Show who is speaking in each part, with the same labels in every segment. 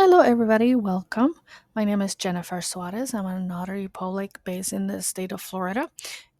Speaker 1: Hello, everybody. Welcome. My name is Jennifer Suarez. I'm a Notary Public based in the state of Florida,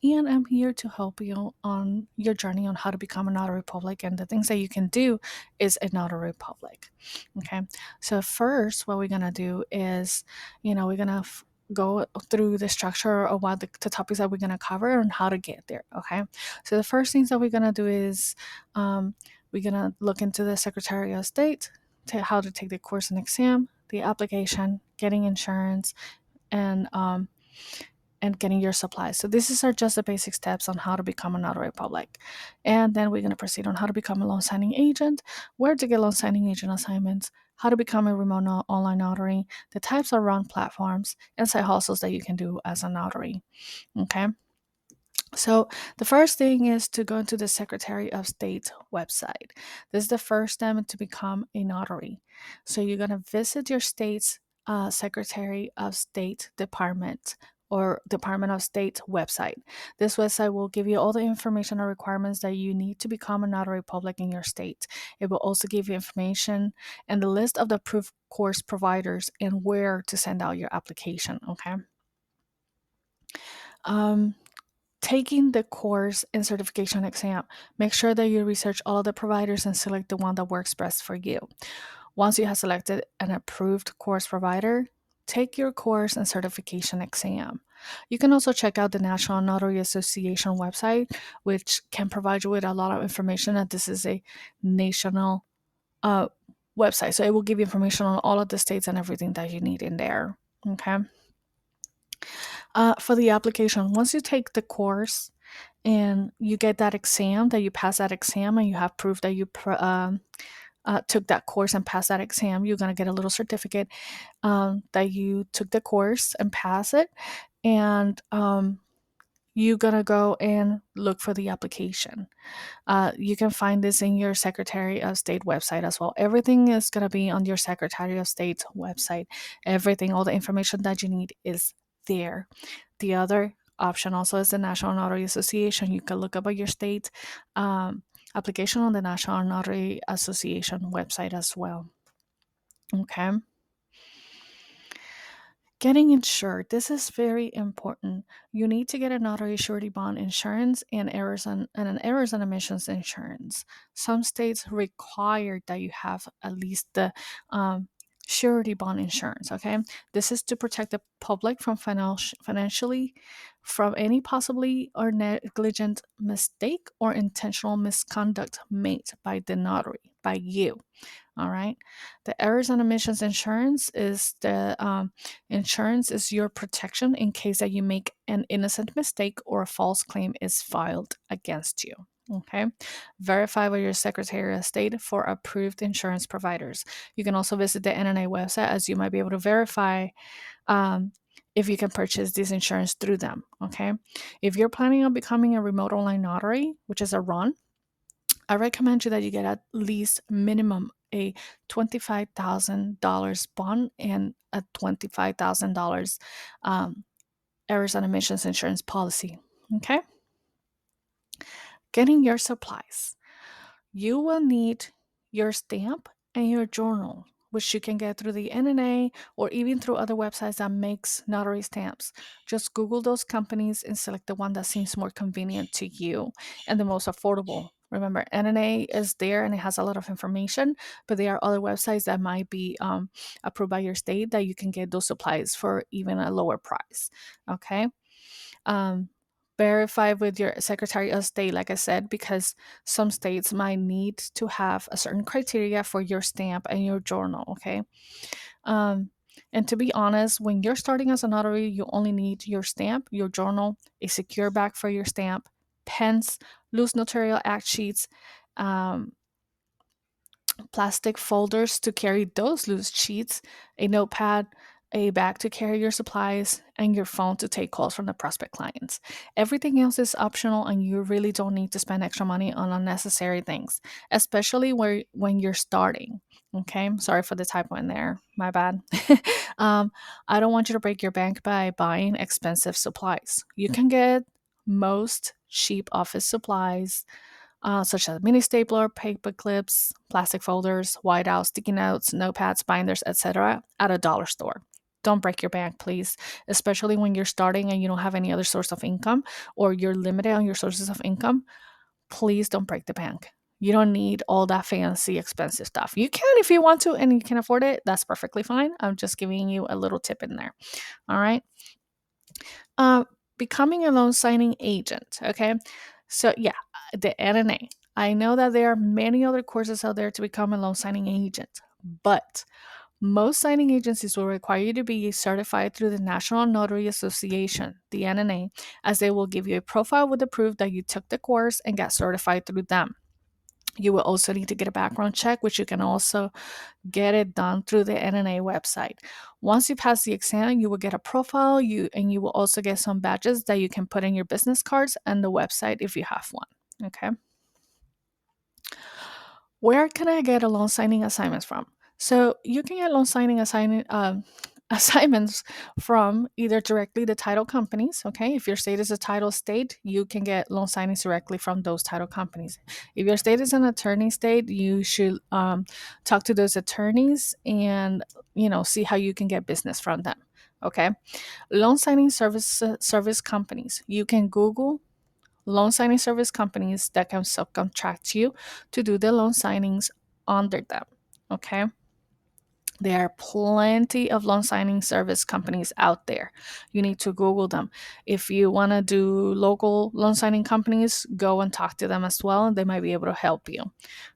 Speaker 1: and I'm here to help you on your journey on how to become a Notary Public and the things that you can do is a Notary Public. Okay. So, first, what we're going to do is, we're going to go through the structure of what the topics that we're going to cover and how to get there. Okay. So, the first things that we're going to do is we're going to look into the Secretary of State how to take the course and exam, the application, getting insurance, and getting your supplies. So are just the basic steps on how to become a notary public, and then we're going to proceed on how to become a loan signing agent, where to get loan signing agent assignments, how to become a remote online notary, the types of run platforms, and side hustles that you can do as a notary. Okay. So the first thing is to go into the Secretary of State website. This is the first step to become a notary. So you're going to visit your state's Secretary of State Department or Department of State website. This website will give you all the information or requirements that you need to become a notary public in your state. It will also give you information and the list of the approved course providers and where to send out your application. Okay. Um, Taking the course and certification exam, make sure that you research all of the providers and select the one that works best for you. Once you have selected an approved course provider, take your course and certification exam. You can also check out the National Notary Association website, which can provide you with a lot of information. And this is a national uh, website, so it will give you information on all of the states and everything that you need in there. Okay. For the application, once you take the course and you get that exam, that you pass that exam, and you have proof that you took that course and passed that exam, you're going to get a little certificate that you took the course and pass it. And you're going to go and look for the application. You can find this in your Secretary of State website as well. Everything is going to be on your Secretary of State website. Everything, all the information that you need is there. The other option also is the National Notary Association. You can look up at your state application on the National Notary Association website as well. Okay. Getting insured. This is very important. You need to get a notary surety bond insurance and an errors and omissions insurance. Some states require that you have at least the surety bond insurance. Okay, this is to protect the public from financially from any possibly or negligent mistake or intentional misconduct made by the notary by you. All right. The errors and omissions insurance is the insurance is your protection in case that you make an innocent mistake or a false claim is filed against you. Okay. Verify with your Secretary of State for approved insurance providers. You can also visit the NNA website as you might be able to verify if you can purchase this insurance through them. Okay. If you're planning on becoming a remote online notary, which is a RON, I recommend you that you get at least minimum a $25,000 bond and a $25,000 errors and emissions insurance policy. Okay. Getting your supplies. You will need your stamp and your journal, which you can get through the NNA or even through other websites that makes notary stamps. Just Google those companies and select the one that seems more convenient to you and the most affordable. Remember, NNA is there and it has a lot of information, but there are other websites that might be approved by your state that you can get those supplies for even a lower price. Okay. Um, Verify with your Secretary of State, like I said, because some states might need to have a certain criteria for your stamp and your journal. Okay. Um, and to be honest, when you're starting as a notary, you only need your stamp, your journal, a secure bag for your stamp, pens, loose notarial act sheets, um, plastic folders to carry those loose sheets, a notepad, a bag to carry your supplies, and your phone to take calls from the prospect clients. Everything else is optional, and you really don't need to spend extra money on unnecessary things, especially when you're starting. Okay, sorry for the typo in there. My bad. um, I don't want you to break your bank by buying expensive supplies. You can get most cheap office supplies such as mini stapler, paper clips, plastic folders, whiteout, sticky notes, notepads, binders, etc., at a dollar store. Don't break your bank, please, especially when you're starting and you don't have any other source of income or you're limited on your sources of income. Please don't break the bank. You don't need all that fancy, expensive stuff. You can if you want to and you can afford it. That's perfectly fine. I'm just giving you a little tip in there. All right. Uh, Becoming a loan signing agent. Okay. So, yeah, the NNA. I know that there are many other courses out there to become a loan signing agent, but most signing agencies will require you to be certified through the National Notary Association, the NNA, as they will give you a profile with the proof that you took the course and got certified through them. You will also need to get a background check, which you can also get it done through the NNA website. Once you pass the exam, you will get a profile, you will also get some badges that you can put in your business cards and the website if you have one. Okay. Where can I get a loan signing assignments from? So you can get loan signing assignments from either directly the title companies. Okay, if your state is a title state, you can get loan signings directly from those title companies. If your state is an attorney state, you should talk to those attorneys and see how you can get business from them. Okay, loan signing service companies. You can Google loan signing service companies that can subcontract you to do the loan signings under them. Okay. There are plenty of loan signing service companies out there. You need to Google them. If you want to do local loan signing companies, go and talk to them as well. They might be able to help you.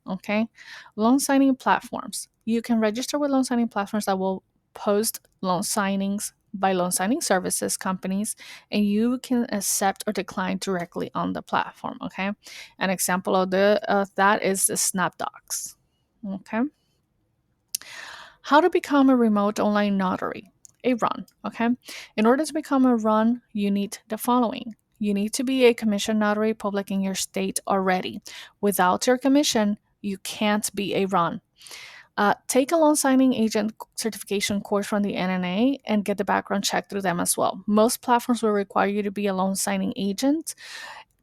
Speaker 1: Okay. Loan signing platforms. You can register with loan signing platforms that will post loan signings by loan signing services companies, and you can accept or decline directly on the platform. Okay. An example of that is the SnapDocs. Okay. How to become a remote online notary? A RUN. Okay. In order to become a RUN, you need the following. You need to be a commissioned notary public in your state already. Without your commission, you can't be a RUN. Take a loan signing agent certification course from the NNA and get the background check through them as well. Most platforms will require you to be a loan signing agent,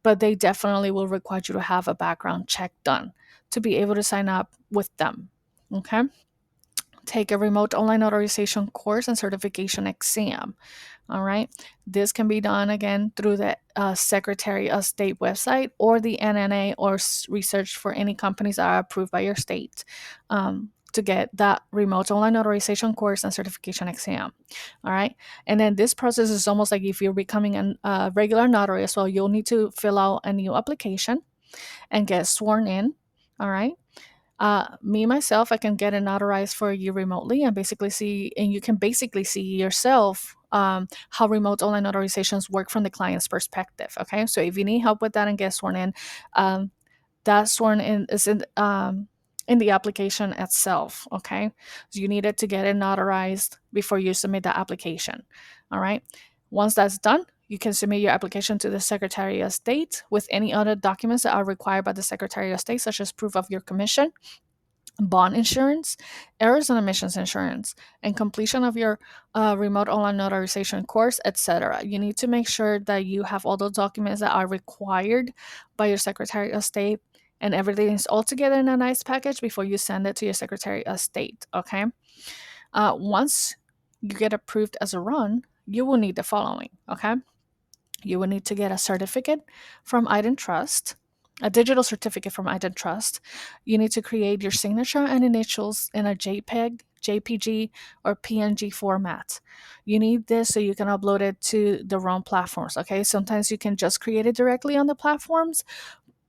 Speaker 1: but they definitely will require you to have a background check done to be able to sign up with them. Okay. Take a remote online notarization course and certification exam. All right. This can be done again through the Secretary of State website or the NNA or research for any companies that are approved by your state to get that remote online notarization course and certification exam. All right. And then this process is almost like if you're becoming a regular notary as well, you'll need to fill out a new application and get sworn in. All right. Me myself, I can get it notarized for you remotely and basically see, and you can basically see yourself how remote online notarizations work from the client's perspective. Okay, so if you need help with that and get sworn in, um, that sworn in is in the application itself. Okay, so you needed to get it notarized before you submit the application. All right, once that's done, you can submit your application to the Secretary of State with any other documents that are required by the Secretary of State, such as proof of your commission, bond insurance, errors and omissions insurance, and completion of your remote online notarization course, etc. You need to make sure that you have all those documents that are required by your Secretary of State and everything is all together in a nice package before you send it to your Secretary of State. Okay. Once you get approved as a RUN, you will need the following. Okay. You will need to get a certificate from Ident Trust, a digital certificate from Ident Trust. You need to create your signature and initials in a JPEG, JPG, or PNG format. You need this so you can upload it to the wrong platforms. Okay, sometimes you can just create it directly on the platforms,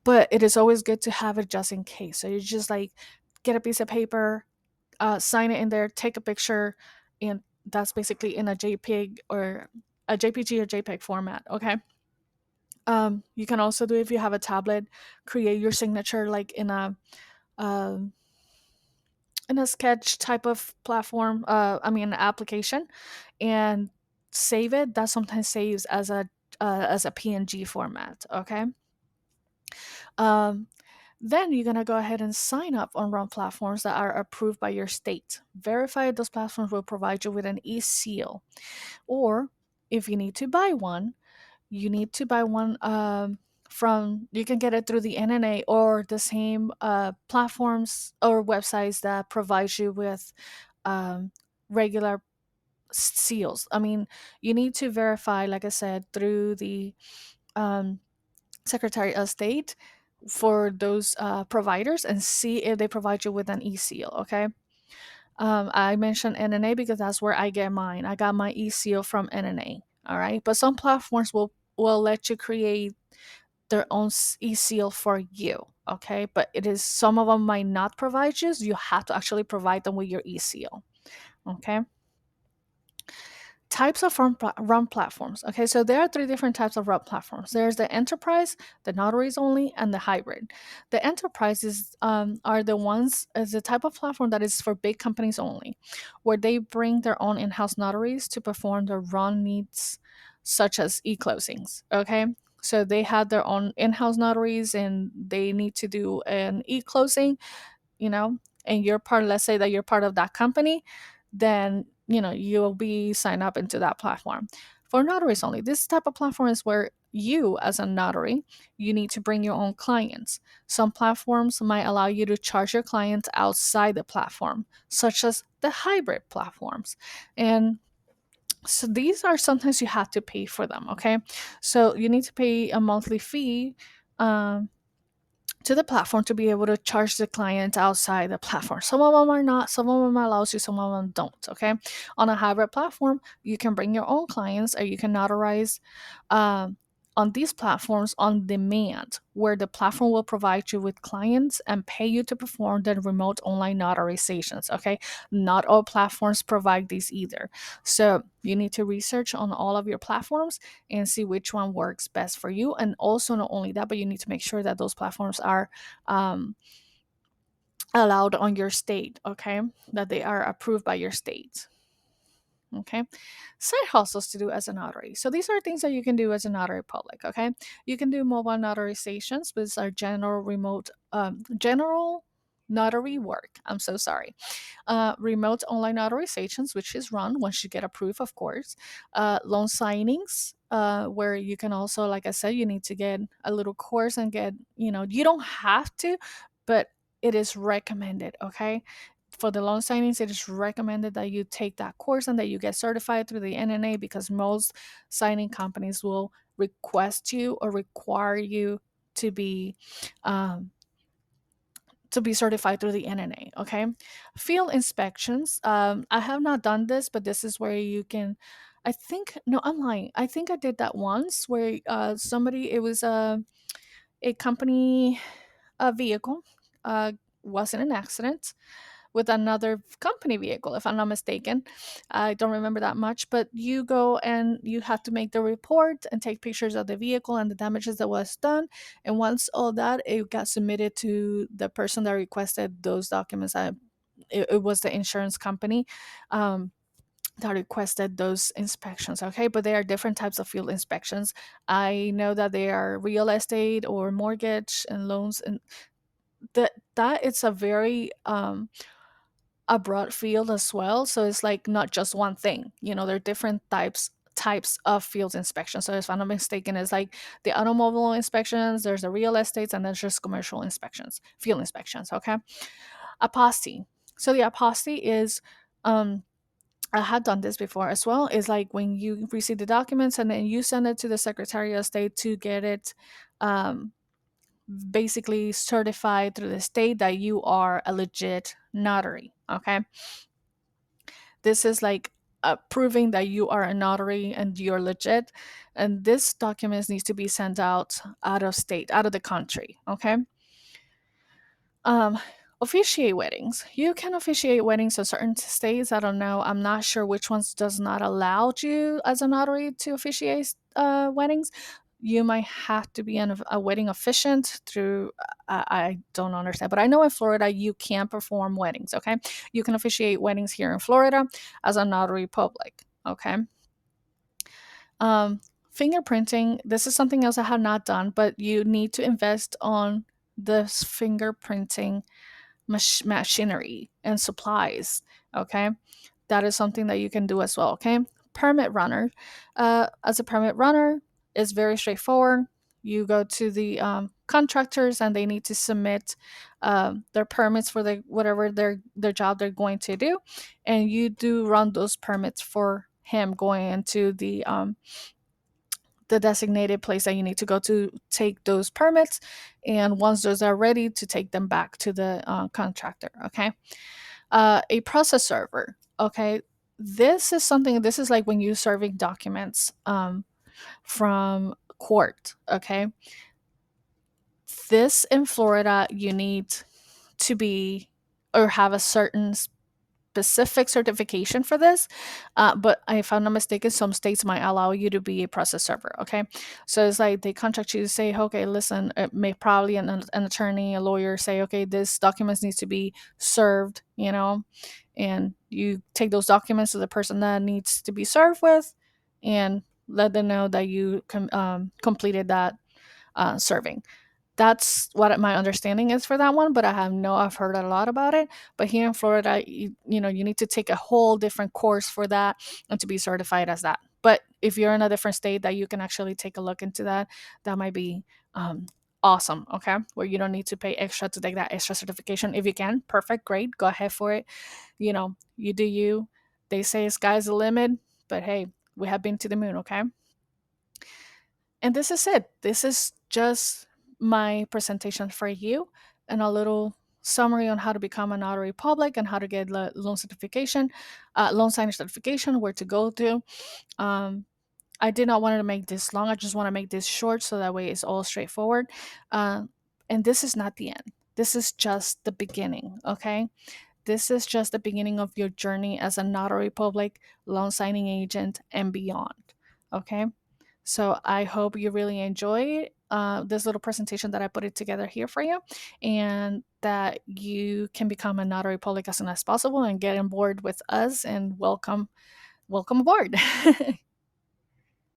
Speaker 1: but it is always good to have it just in case. So you just like get a piece of paper, sign it in there, take a picture, and that's basically in a JPEG or a JPG or JPEG format. Okay. You can also do if you have a tablet, create your signature like um in a sketch type of platform. I mean application, and save it. That sometimes saves as a PNG format. Okay. Um, then you're gonna go ahead and sign up on run platforms that are approved by your state. Verify those platforms will provide you with an e-seal, or if you need to buy one, you need to buy one you can get it through the NNA or the same platforms or websites that provide you with um, regular seals. I mean, you need to verify, like I said, through the um, Secretary of State for those providers and see if they provide you with an e-seal. Okay. I mentioned NNA because that's where I get mine. I got my e-seal from NNA. All right, but some platforms will let you create their own e-seal for you. Okay, but it is some of them might not provide you. So you have to actually provide them with your e-seal. Okay. Types of run platforms. Okay, so there are three different types of run platforms. There's the enterprise, the notaries only, and the hybrid. The enterprises are the ones as the type of platform that is for big companies only, where they bring their own in-house notaries to perform the run needs, such as e-closings. Okay, so they have their own in-house notaries, and they need to do an e-closing, and you're part, let's say that you're part of that company, then you'll be signed up into that platform. For notaries only, this type of platform is where you as a notary, you need to bring your own clients. Some platforms might allow you to charge your clients outside the platform, such as the hybrid platforms. And so these are sometimes you have to pay for them. Okay, so you need to pay a monthly fee um, to the platform to be able to charge the client outside the platform. Some of them are not, some of them allows you, some of them don't. Okay. On a hybrid platform, you can bring your own clients or you can notarize on these platforms on demand, where the platform will provide you with clients and pay you to perform the remote online notarizations. Okay. Not all platforms provide these either. So you need to research on all of your platforms and see which one works best for you. And also, not only that, but you need to make sure that those platforms are um, allowed on your state, okay? That they are approved by your state. Okay. Side hustles to do as a notary. So these are things that you can do as a notary public. Okay. You can do mobile notarizations, which are general notary work. I'm so sorry. Remote online notarizations, which is run once you get approved, of course. Loan signings, where you can also, like I said, you need to get a little course and get, you don't have to, but it is recommended. Okay. For the loan signings, it is recommended that you take that course and that you get certified through the NNA, because most signing companies will request you or require you to be um, certified through the NNA. Okay. Field inspections. I have not done this, but this is where you can. I think no, I'm lying. I think I did that once where somebody, it was a company, a vehicle, was in an accident with another company vehicle, if I'm not mistaken. I don't remember that much, but you go and you have to make the report and take pictures of the vehicle and the damages that was done. And once all that, it got submitted to the person that requested those documents. It was the insurance company. That requested those inspections. Okay, but there are different types of field inspections. I know that they are real estate or mortgage and loans, and that it's a very a broad field as well. So it's like not just one thing. There are different types of field inspections. So if I'm not mistaken, it's like the automobile inspections, there's the real estates, and there's just commercial inspections, field inspections. Okay. Aposty. So the aposty is I had done this before as well. Is like when you receive the documents and then you send it to the Secretary of State to get it um, basically certified through the state that you are a legit notary. Okay. This is like proving that you are a notary and you're legit. And this documents needs to be sent out of state, out of the country. Okay. Um, Officiate weddings. You can officiate weddings in certain states. I don't know. I'm not sure which ones does not allow you as a notary to officiate weddings. You might have to be a wedding officiant through. I don't understand, but I know in Florida you can perform weddings. Okay, you can officiate weddings here in Florida as a notary public. Okay. Um, Fingerprinting. This is something else I have not done, but you need to invest on this fingerprinting machinery and supplies. Okay, that is something that you can do as well. Okay, permit runner. As a permit runner, is very straightforward. You go to the contractors, and they need to submit their permits for the whatever their job they're going to do, and you do run those permits for him going into the designated place that you need to go to take those permits, and once those are ready, to take them back to the contractor. Okay. A process server. Okay. This is like when you're serving documents from court. Okay. This in Florida, you need to be or have a certain specific certification for this. But if I'm not mistaken, some states might allow you to be a process server. Okay. So it's like they contract you to say, okay, listen, it may probably an attorney, a lawyer say, okay, this documents needs to be served, and you take those documents to the person that needs to be served with, and let them know that you completed that serving. That's what my understanding is for that one, but I've heard a lot about it. But here in Florida, you need to take a whole different course for that and to be certified as that. But if you're in a different state that you can actually take a look into that, that might be awesome. Okay, where you don't need to pay extra to take that extra certification. If you can, perfect, great, go ahead for it. You do you. They say sky's the limit, but hey, we have been to the moon. Okay. And this is it. This is just my presentation for you, and a little summary on how to become a notary public and how to get loan certification, loan signer certification, where to go to. Um, I did not want to make this long. I just want to make this short so that way it's all straightforward. Uh, and this is not the end. This is just the beginning. Okay. This is just the beginning of your journey as a notary public, loan signing agent, and beyond. Okay. So I hope you really enjoy this little presentation that I put it together here for you, and that you can become a notary public as soon as possible and get on board with us, and welcome aboard.